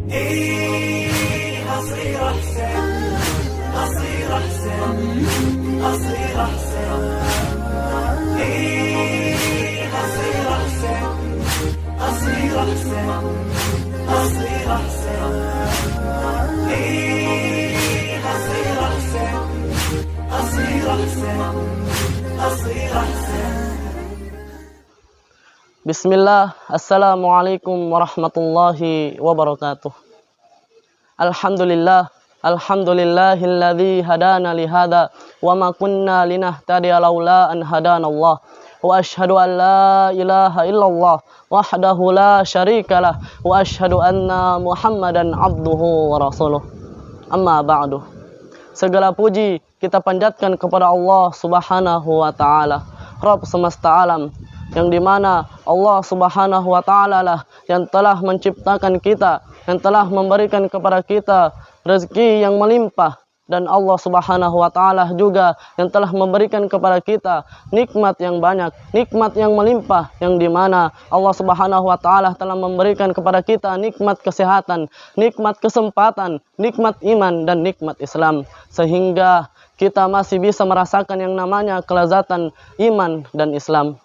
أصير أحسن أصير أحسن أصير أحسن أصير أحسن أصير أحسن أصير أحسن أصير أحسن أصير أحسن أصير أحسن. Bismillah, Assalamualaikum warahmatullahi wabarakatuh. Alhamdulillahilladzi hadana lihada wa ma kunna linahtadiya laula an hadana Allah. Wa ashhadu an la ilaha illallah wahdahu la syarikalah wa ashhadu anna Muhammadan abduhu wa rasuluh. Amma ba'du. Segala puji kita panjatkan kepada Allah Subhanahu wa taala, Rabb semesta alam, yang dimana Allah Subhanahu wa ta'ala lah yang telah menciptakan kita, yang telah memberikan kepada kita rezeki yang melimpah, dan Allah Subhanahu wa ta'ala juga yang telah memberikan kepada kita nikmat yang banyak, nikmat yang melimpah, yang dimana Allah Subhanahu wa ta'ala telah memberikan kepada kita nikmat kesehatan, nikmat kesempatan, nikmat iman, dan nikmat Islam, sehingga kita masih bisa merasakan yang namanya kelezatan iman dan Islam.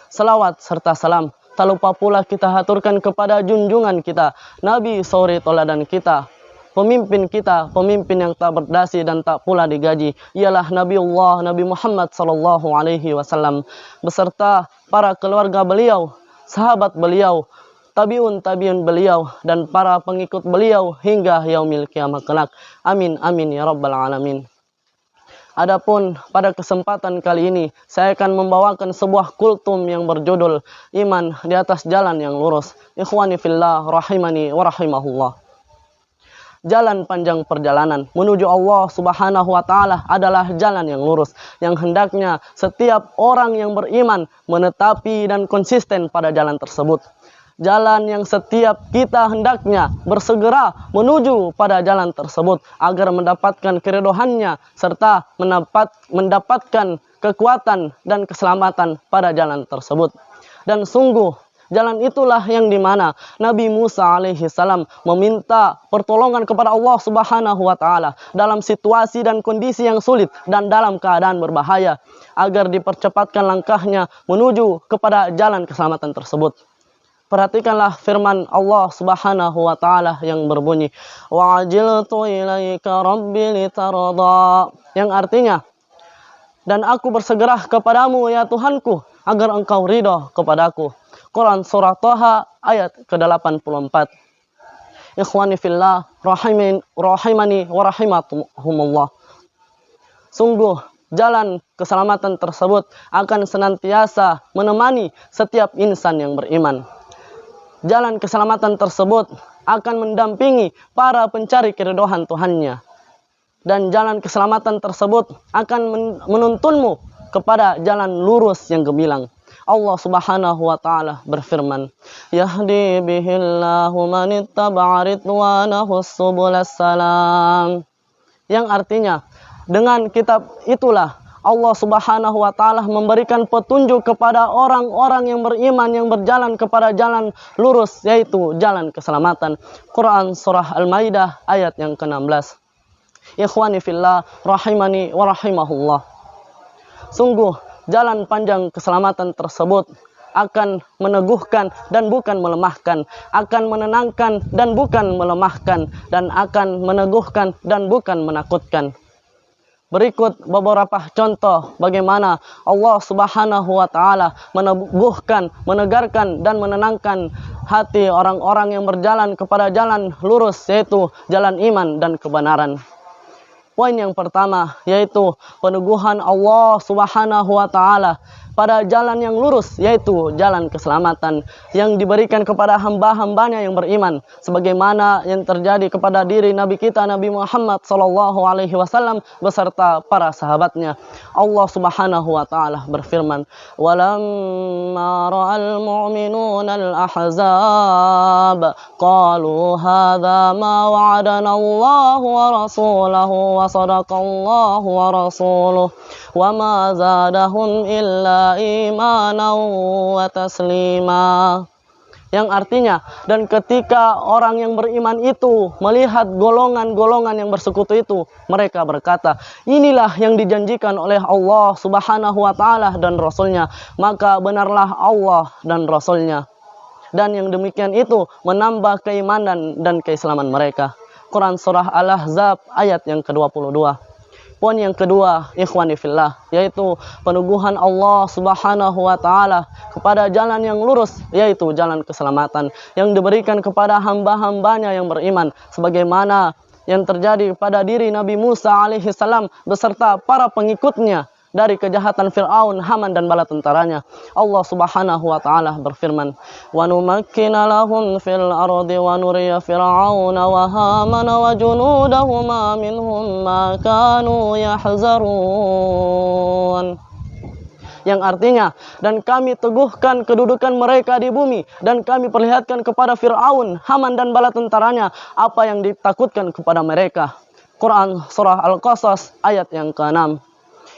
Salawat serta salam tak lupa pula kita haturkan kepada junjungan kita, Nabi suri toladan kita, pemimpin kita, pemimpin yang tak berdasi dan tak pula digaji, ialah Nabiullah Nabi Muhammad sallallahu alaihi wasallam beserta para keluarga beliau, sahabat beliau, tabiun beliau, dan para pengikut beliau hingga yaumil kiamat kelak. Amin amin ya rabbal alamin. Adapun pada kesempatan kali ini saya akan membawakan sebuah kultum yang berjudul Iman di atas Jalan yang Lurus. Ikhwani fillah rahimani wa rahimahullah. Jalan panjang perjalanan menuju Allah Subhanahu wa ta'ala adalah jalan yang lurus, yang hendaknya setiap orang yang beriman menetapi dan konsisten pada jalan tersebut. Jalan yang setiap kita hendaknya bersegera menuju pada jalan tersebut agar mendapatkan keridhoannya serta mendapatkan kekuatan dan keselamatan pada jalan tersebut. Dan sungguh jalan itulah yang dimana Nabi Musa alaihi salam meminta pertolongan kepada Allah Subhanahu wa ta'ala dalam situasi dan kondisi yang sulit dan dalam keadaan berbahaya agar dipercepatkan langkahnya menuju kepada jalan keselamatan tersebut. Perhatikanlah firman Allah Subhanahu wa ta'ala yang berbunyi wa ajiltu ilaika rabbi litarda, yang artinya, dan aku bersegera kepadamu ya Tuhanku agar engkau ridho kepadaku. Quran surah Thaha ayat ke-84. Ikhwani fillah rahimani wa rahimahumullah. Sungguh jalan keselamatan tersebut akan senantiasa menemani setiap insan yang beriman. Jalan keselamatan tersebut akan mendampingi para pencari keridhaan Tuhannya. Dan jalan keselamatan tersebut akan menuntunmu kepada jalan lurus yang gemilang. Allah Subhanahu wa ta'ala berfirman, Yahdi bihillahu manittaba'a ridwanahu subulas salam. Yang artinya, dengan kitab itulah Allah Subhanahu wa ta'ala memberikan petunjuk kepada orang-orang yang beriman yang berjalan kepada jalan lurus, yaitu jalan keselamatan. Quran surah Al-Maidah ayat yang ke-16. Ikhwani fillah rahimani wa rahimahullah. Sungguh jalan panjang keselamatan tersebut akan meneguhkan dan bukan melemahkan, akan menenangkan dan bukan melemahkan, dan akan meneguhkan dan bukan menakutkan. Berikut beberapa contoh bagaimana Allah Subhanahu wa ta'ala meneguhkan, menegarkan, dan menenangkan hati orang-orang yang berjalan kepada jalan lurus, yaitu jalan iman dan kebenaran. Poin yang pertama yaitu peneguhan Allah Subhanahu wa ta'ala pada jalan yang lurus, yaitu jalan keselamatan yang diberikan kepada hamba-hambanya yang beriman, sebagaimana yang terjadi kepada diri Nabi kita Nabi Muhammad sallallahu alaihi wasallam beserta para sahabatnya. Allah Subhanahu wa ta'ala berfirman, walamma ra'al mu'minuna al-ahzab qalu hadha ma wa'adana Allah wa rasuluhu wa sadaqallahu wa rasuluhu wa ma zadahum illa imanan wa taslima. Yang artinya, dan ketika orang yang beriman itu melihat golongan-golongan yang bersekutu itu, mereka berkata, inilah yang dijanjikan oleh Allah Subhanahu wa Ta'ala dan Rasulnya, maka benarlah Allah dan Rasulnya. Dan yang demikian itu menambah keimanan dan keislaman mereka. Quran Surah Al-Ahzab ayat yang ke-22. Poin yang kedua, ikhwani fillah, yaitu peneguhan Allah Subhanahu wa Ta'ala kepada jalan yang lurus, yaitu jalan keselamatan yang diberikan kepada hamba-hambanya yang beriman, sebagaimana yang terjadi pada diri Nabi Musa alaihi salam beserta para pengikutnya dari kejahatan Fir'aun, Haman dan bala tentaranya. Allah Subhanahu wa Ta'ala berfirman, "Wa numakkina lahum fil ardi wa nuriya fir'auna wa hamana wa junudahuma minhum ma kanu yahzarun." Yang artinya, dan kami teguhkan kedudukan mereka di bumi, dan kami perlihatkan kepada Fir'aun, Haman dan bala tentaranya apa yang ditakutkan kepada mereka. Quran Surah Al-Qasas ayat yang ke-6.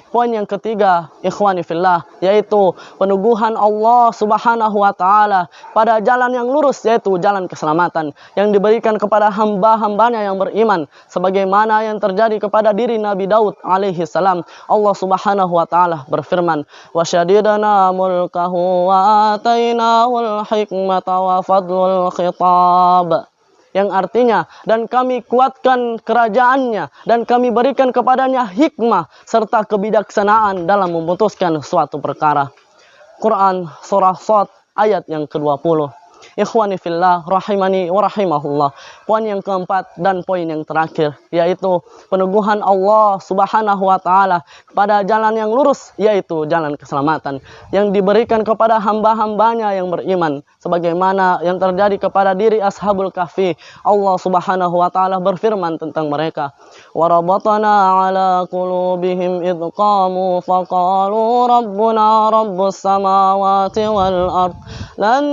Poin yang ketiga, ikhwani fillah, yaitu peneguhan Allah Subhanahu wa Ta'ala pada jalan yang lurus, yaitu jalan keselamatan yang diberikan kepada hamba-hambanya yang beriman, sebagaimana yang terjadi kepada diri Nabi Daud alaihi salam. Allah Subhanahu wa Ta'ala berfirman, "Wa syadidna mulkahu wa atainahul hikmata wa fadlul khitab." Yang artinya, dan kami kuatkan kerajaannya, dan kami berikan kepadanya hikmah serta kebijaksanaan dalam memutuskan suatu perkara. Quran Surah Shad ayat yang ke-20. Ikhwani fillah rahimani wa rahimahullah. Poin yang keempat dan poin yang terakhir, yaitu peneguhan Allah Subhanahu wa Ta'ala pada jalan yang lurus, yaitu jalan keselamatan yang diberikan kepada hamba-hambanya yang beriman, sebagaimana yang terjadi kepada diri Ashabul Kahfi. Allah Subhanahu wa Ta'ala berfirman tentang mereka, "Warabatana ala qulubihim idh qamu faqalu rabbuna rabbus samawati wal ard lan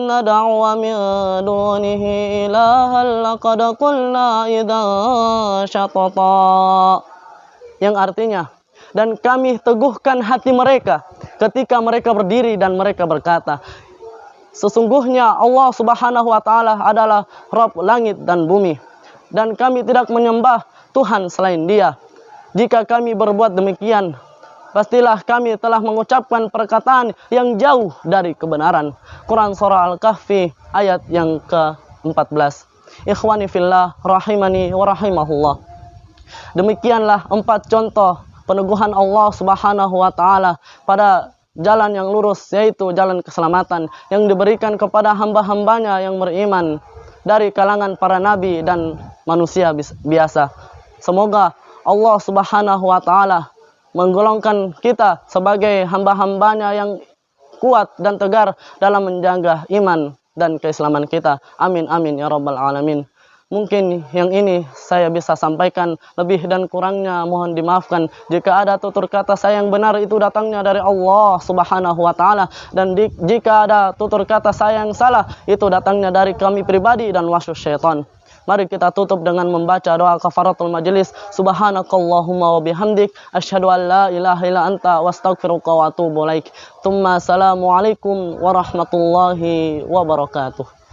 nad'u min dunihi ilahan laqad qulna idzan syatata." Yang artinya, dan kami teguhkan hati mereka ketika mereka berdiri dan mereka berkata, sesungguhnya Allah Subhanahu wa Ta'ala adalah Rabb langit dan bumi, dan kami tidak menyembah Tuhan selain Dia. Jika kami berbuat demikian, pastilah kami telah mengucapkan perkataan yang jauh dari kebenaran. Quran Surah Al-Kahfi ayat yang ke-14. Ikhwani fillah rahimani wa rahimahullah. Demikianlah 4 contoh peneguhan Allah Subhanahu wa Ta'ala pada jalan yang lurus, yaitu jalan keselamatan yang diberikan kepada hamba-hambanya yang beriman dari kalangan para nabi dan manusia biasa. Semoga Allah Subhanahu wa Ta'ala menggolongkan kita sebagai hamba-hambanya yang kuat dan tegar dalam menjaga iman dan keislaman kita. Amin amin ya rabbal alamin. Mungkin yang ini saya bisa sampaikan, lebih dan kurangnya mohon dimaafkan. Jika ada tutur kata saya yang benar, itu datangnya dari Allah Subhanahu wa Ta'ala, dan jika ada tutur kata saya yang salah, itu datangnya dari kami pribadi dan waswas syaitan. Mari kita tutup dengan membaca doa kafaratul majelis. Subhanakallahumma wa bihamdik, asyhadu an la ilaha illa anta, wastaghfiruka wa atubu ilaik. Tsumma assalamualaikum warahmatullahi wabarakatuh.